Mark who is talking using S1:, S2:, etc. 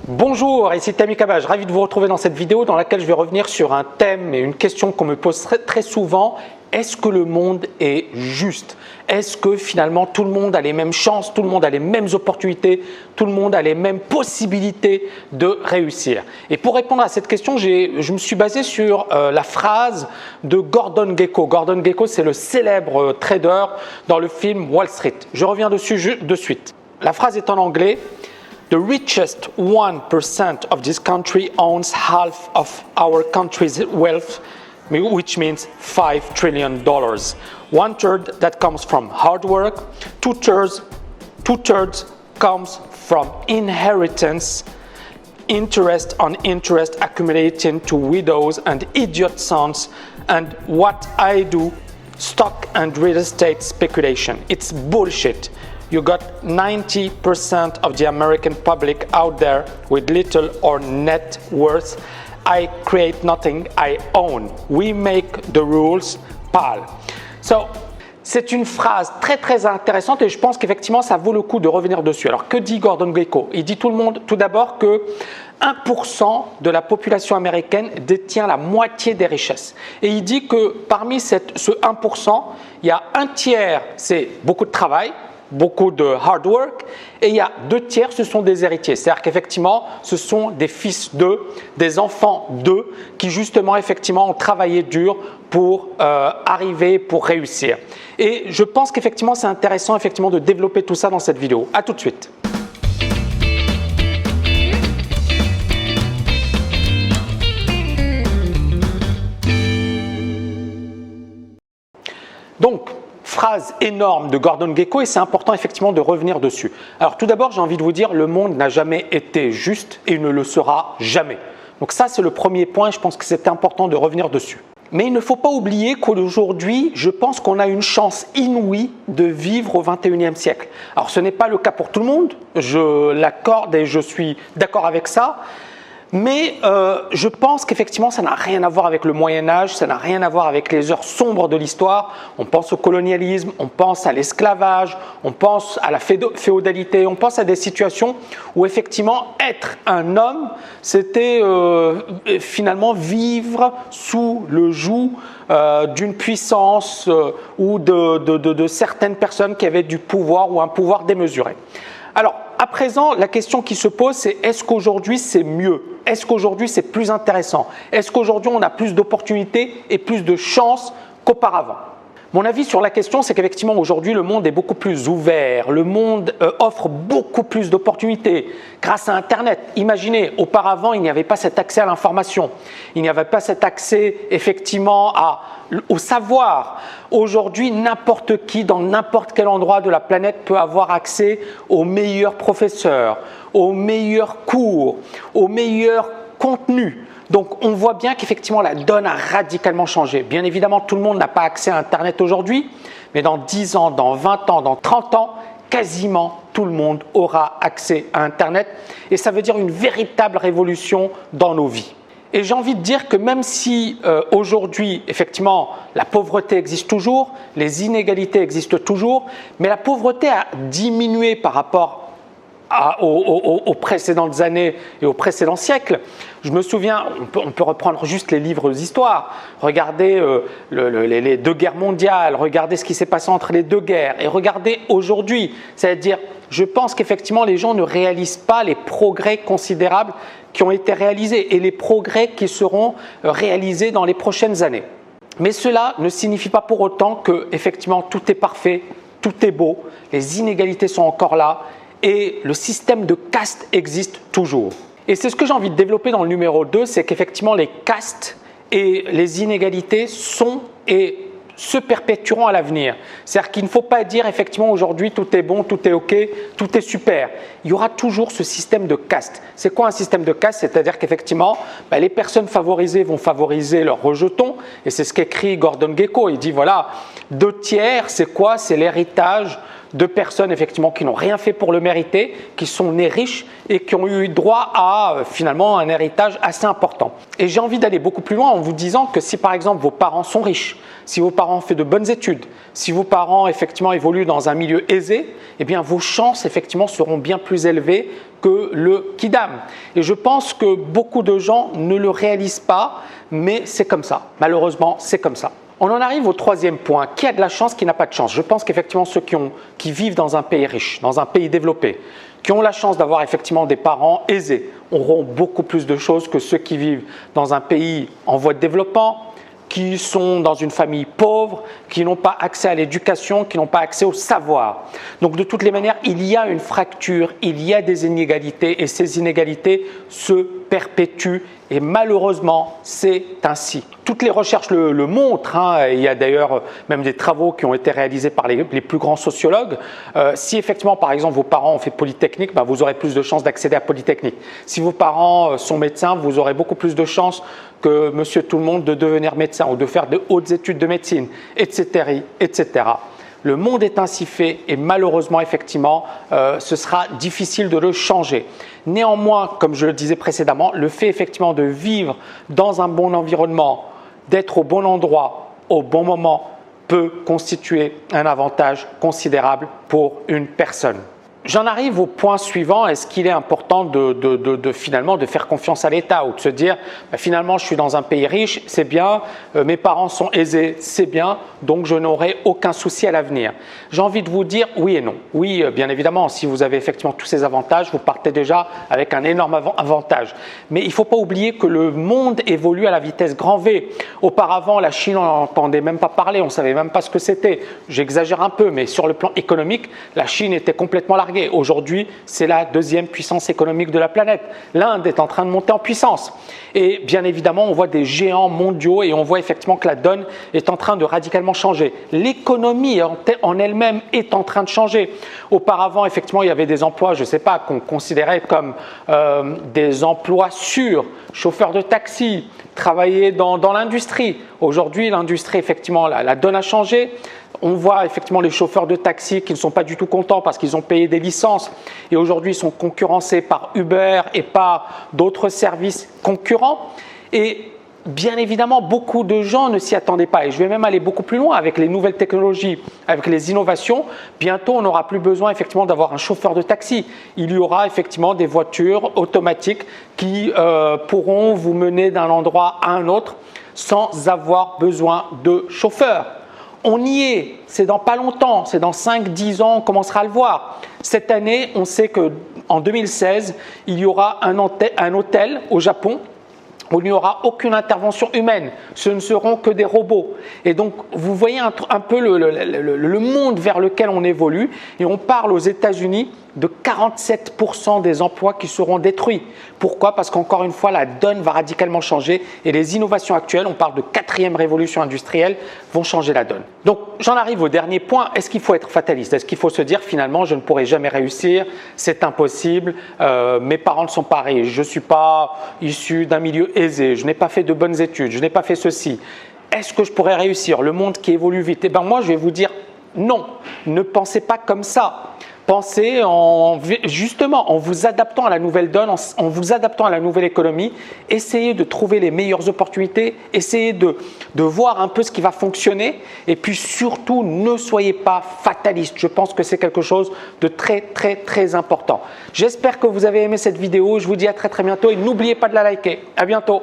S1: Bonjour, ici Tammy Cabage, ravi de vous retrouver dans cette vidéo dans laquelle je vais revenir sur un thème et une question qu'on me pose très souvent. Est-ce que le monde est juste? Est-ce que finalement tout le monde a les mêmes chances, tout le monde a les mêmes opportunités, tout le monde a les mêmes possibilités de réussir? Et pour répondre à cette question, je me suis basé sur la phrase de Gordon Gekko. Gordon Gekko, c'est le célèbre trader dans le film Wall Street. Je reviens dessus de suite. La phrase est en anglais. The richest 1% of this country owns half of our country's wealth, which means $5 trillion. 1/3 that comes from hard work, two-thirds comes from inheritance, interest on interest accumulating to widows and idiot sons, and what I do, stock and real estate speculation. It's bullshit. You got 90% of the American public out there with little or net worth. I create nothing, I own. We make the rules, pal. So, c'est une phrase très intéressante et je pense qu'effectivement ça vaut le coup de revenir dessus. Alors que dit Gordon Gekko? Il dit tout d'abord que 1% de la population américaine détient la moitié des richesses. Et il dit que parmi ce 1%, il y a un tiers, c'est beaucoup de travail, beaucoup de hard work, et il y a 2/3, ce sont des héritiers. C'est-à-dire qu'effectivement, ce sont des fils d'eux, des enfants d'eux, qui justement, effectivement, ont travaillé dur pour arriver, pour réussir. Et je pense qu'effectivement, c'est intéressant effectivement de développer tout ça dans cette vidéo. À tout de suite. Donc, phrase énorme de Gordon Gekko et c'est important effectivement de revenir dessus. Alors tout d'abord, j'ai envie de vous dire, le monde n'a jamais été juste et il ne le sera jamais. Donc ça, c'est le premier point, je pense que c'est important de revenir dessus. Mais il ne faut pas oublier qu'aujourd'hui, je pense qu'on a une chance inouïe de vivre au XXIe siècle. Alors ce n'est pas le cas pour tout le monde, je l'accorde et je suis d'accord avec ça. Mais je pense qu'effectivement, ça n'a rien à voir avec le Moyen-Âge, ça n'a rien à voir avec les heures sombres de l'histoire. On pense au colonialisme, on pense à l'esclavage, on pense à la féodalité, on pense à des situations où effectivement, être un homme, c'était finalement vivre sous le joug d'une puissance ou de certaines personnes qui avaient du pouvoir ou un pouvoir démesuré. Alors, à présent, la question qui se pose, c'est est-ce qu'aujourd'hui c'est mieux? Est-ce qu'aujourd'hui c'est plus intéressant? Est-ce qu'aujourd'hui on a plus d'opportunités et plus de chances qu'auparavant? Mon avis sur la question, c'est qu'effectivement aujourd'hui le monde est beaucoup plus ouvert, le monde offre beaucoup plus d'opportunités grâce à Internet. Imaginez, auparavant il n'y avait pas cet accès à l'information, il n'y avait pas cet accès effectivement au savoir. Aujourd'hui, n'importe qui dans n'importe quel endroit de la planète peut avoir accès aux meilleurs professeurs, aux meilleurs cours, aux meilleurs contenus. Donc, on voit bien qu'effectivement, la donne a radicalement changé. Bien évidemment, tout le monde n'a pas accès à Internet aujourd'hui, mais dans 10 ans, dans 20 ans, dans 30 ans, quasiment tout le monde aura accès à Internet. Et ça veut dire une véritable révolution dans nos vies. Et j'ai envie de dire que même si aujourd'hui, effectivement, la pauvreté existe toujours, les inégalités existent toujours, mais la pauvreté a diminué par rapport aux précédentes années et aux précédents siècles. Je me souviens, on peut reprendre juste les livres d'histoire, regardez les deux guerres mondiales, regardez ce qui s'est passé entre les deux guerres et regardez aujourd'hui. C'est-à-dire, je pense qu'effectivement les gens ne réalisent pas les progrès considérables qui ont été réalisés et les progrès qui seront réalisés dans les prochaines années. Mais cela ne signifie pas pour autant que effectivement tout est parfait, tout est beau, les inégalités sont encore là et le système de caste existe toujours. Et c'est ce que j'ai envie de développer dans le numéro 2, c'est qu'effectivement les castes et les inégalités sont et se perpétueront à l'avenir. C'est-à-dire qu'il ne faut pas dire effectivement aujourd'hui tout est bon, tout est ok, tout est super. Il y aura toujours ce système de caste. C'est quoi un système de caste? C'est-à-dire qu'effectivement les personnes favorisées vont favoriser leurs rejetons et c'est ce qu'écrit Gordon Gekko. Il dit voilà, 2/3 c'est quoi? C'est l'héritage de personnes effectivement qui n'ont rien fait pour le mériter, qui sont nées riches et qui ont eu droit à finalement un héritage assez important. Et j'ai envie d'aller beaucoup plus loin en vous disant que si par exemple vos parents sont riches, si vos parents ont fait de bonnes études, si vos parents effectivement évoluent dans un milieu aisé, eh bien vos chances effectivement seront bien plus élevées que le Kidam. Et je pense que beaucoup de gens ne le réalisent pas, mais c'est comme ça. Malheureusement, c'est comme ça. On en arrive au troisième point. Qui a de la chance, qui n'a pas de chance? Je pense qu'effectivement ceux qui vivent dans un pays riche, dans un pays développé, qui ont la chance d'avoir effectivement des parents aisés, auront beaucoup plus de choses que ceux qui vivent dans un pays en voie de développement, qui sont dans une famille pauvre, qui n'ont pas accès à l'éducation, qui n'ont pas accès au savoir. Donc de toutes les manières, il y a une fracture, il y a des inégalités et ces inégalités se perpétuent et malheureusement, c'est ainsi. Toutes les recherches le montrent, hein. Il y a d'ailleurs même des travaux qui ont été réalisés par les plus grands sociologues. Si effectivement, par exemple, vos parents ont fait Polytechnique, vous aurez plus de chances d'accéder à Polytechnique. Si vos parents sont médecins, vous aurez beaucoup plus de chances que monsieur tout le monde de devenir médecin ou de faire de hautes études de médecine, etc., etc. Le monde est ainsi fait et malheureusement, effectivement, ce sera difficile de le changer. Néanmoins, comme je le disais précédemment, le fait effectivement de vivre dans un bon environnement, d'être au bon endroit, au bon moment, peut constituer un avantage considérable pour une personne. J'en arrive au point suivant, est-ce qu'il est important finalement de faire confiance à l'État ou de se dire finalement je suis dans un pays riche, c'est bien, mes parents sont aisés, c'est bien, donc je n'aurai aucun souci à l'avenir. J'ai envie de vous dire oui et non. Oui, bien évidemment, si vous avez effectivement tous ces avantages, vous partez déjà avec un énorme avantage. Mais il ne faut pas oublier que le monde évolue à la vitesse grand V. Auparavant, la Chine, on n'entendait même pas parler, on ne savait même pas ce que c'était. J'exagère un peu, mais sur le plan économique, la Chine était complètement larguée. Aujourd'hui, c'est la deuxième puissance économique de la planète. L'Inde est en train de monter en puissance. Et bien évidemment, on voit des géants mondiaux et on voit effectivement que la donne est en train de radicalement changer. L'économie en elle-même est en train de changer. Auparavant, effectivement, il y avait des emplois, je ne sais pas, qu'on considérait comme des emplois sûrs, chauffeurs de taxi, travailler dans l'industrie. Aujourd'hui, l'industrie, effectivement, la donne a changé. On voit effectivement les chauffeurs de taxi qui ne sont pas du tout contents parce qu'ils ont payé des licences et aujourd'hui ils sont concurrencés par Uber et par d'autres services concurrents. Et bien évidemment, beaucoup de gens ne s'y attendaient pas et je vais même aller beaucoup plus loin avec les nouvelles technologies, avec les innovations. Bientôt, on n'aura plus besoin effectivement d'avoir un chauffeur de taxi. Il y aura effectivement des voitures automatiques qui pourront vous mener d'un endroit à un autre sans avoir besoin de chauffeur. On y est, c'est dans pas longtemps, c'est dans 5-10 ans, on commencera à le voir. Cette année, on sait qu'en 2016, il y aura un hôtel au Japon où il n'y aura aucune intervention humaine. Ce ne seront que des robots. Et donc, vous voyez un peu le monde vers lequel on évolue. Et on parle aux États-Unis de 47% des emplois qui seront détruits. Pourquoi? Parce qu'encore une fois, la donne va radicalement changer et les innovations actuelles, on parle de 4e révolution industrielle, vont changer la donne. Donc, j'en arrive au dernier point. Est-ce qu'il faut être fataliste? Est-ce qu'il faut se dire finalement, je ne pourrai jamais réussir, c'est impossible, mes parents ne sont pas riches, je ne suis pas issu d'un milieu aisé, je n'ai pas fait de bonnes études, je n'ai pas fait ceci. Est-ce que je pourrais réussir? Le monde qui évolue vite. Eh bien, moi, je vais vous dire non. Ne pensez pas comme ça. Pensez justement en vous adaptant à la nouvelle donne, en vous adaptant à la nouvelle économie, essayez de trouver les meilleures opportunités, essayez de voir un peu ce qui va fonctionner et puis surtout ne soyez pas fataliste. Je pense que c'est quelque chose de très très très important. J'espère que vous avez aimé cette vidéo, je vous dis à très très bientôt et n'oubliez pas de la liker. À bientôt.